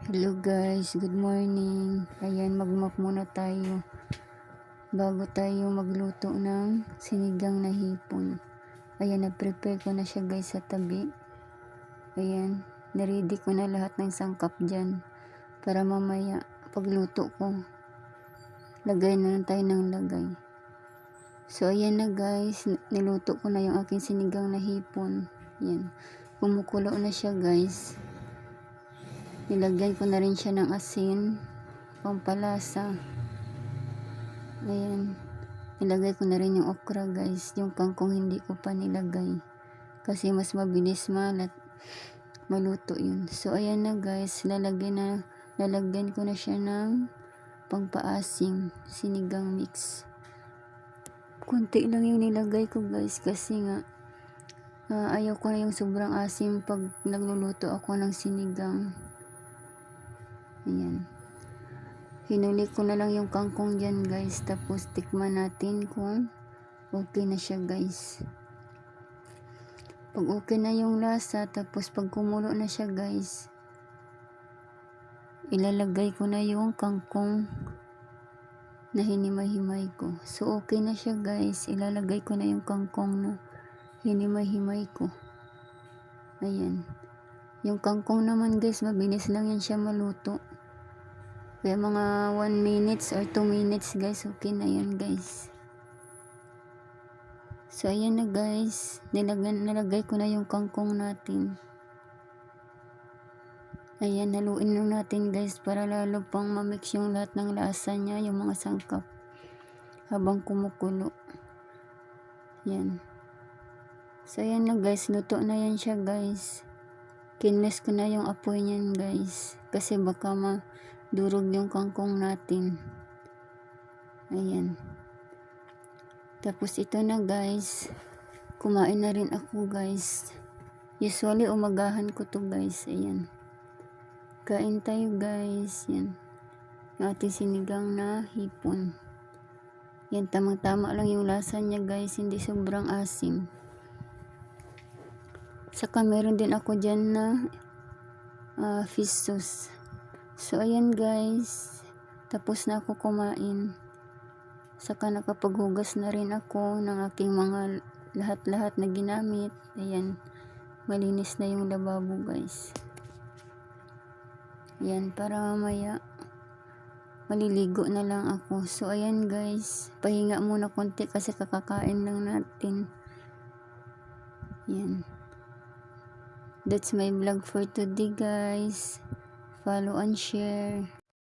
Hello guys, good morning. Ayan, mag-mop muna tayo bago tayo magluto ng sinigang na hipon. Ayan, na-prepare ko na siya guys sa tabi. Ayan, na-ready ko na lahat ng sangkap dyan para mamaya pagluto ko, lagay na lang tayo ng lagay. So ayan na guys, niluto ko na yung aking sinigang na hipon. Ayan, kumukulo na siya guys. Nilagyan ko na rin siya ng asin, pampalasa. Ayan, nilagay ko na rin yung okra guys. Yung kangkong hindi ko pa nilagay kasi mas mabilis maluto yun. So ayan na guys, lalagyan ko na siya ng pangpaasim, sinigang mix. Kunti lang yung nilagay ko guys kasi nga ayaw ko na yung sobrang asim pag nagluluto ako ng sinigang. Ayan, hinuli ko na lang yung kangkong dyan guys, tapos tikman natin kung okay na siya guys. Pag okay na yung lasa, tapos pag kumulo na siya guys, ilalagay ko na yung kangkong na hinimay-himay ko. So okay na siya guys, ilalagay ko na yung kangkong na hinimay-himay ko. Ayan, yung kangkong naman guys, mabilis lang yan siya maluto. Kaya mga 1 minutes or 2 minutes guys, okay na yan guys. So ayan na guys, nalagay ko na yung kangkong natin. Ayan, haluin lang natin guys para lalo pang mamix yung lahat ng lasa niya, yung mga sangkap habang kumukulo. Yan. So ayan na guys, luto na yan siya guys. Kinless ko na yung apoy niyan guys kasi baka madurog yung kangkong natin. Ayan. Tapos ito na guys, kumain na rin ako guys. Usually umagahan ko to guys. Ayan, kain tayo guys. Yan, yung ating sinigang na hipon. Yan, tamang tama lang yung lasa niya guys, hindi sobrang asim. Saka meron din ako dyan na fish sauce. So ayan guys, tapos na ako kumain. Saka nakapaghugas na rin ako ng aking mga lahat-lahat na ginamit. Ayan, malinis na yung lababo guys. Ayan, para mamaya maliligo na lang ako. So ayan guys, pahinga muna konti kasi kakakain lang natin. Ayan, that's my vlog for today guys. Follow and share.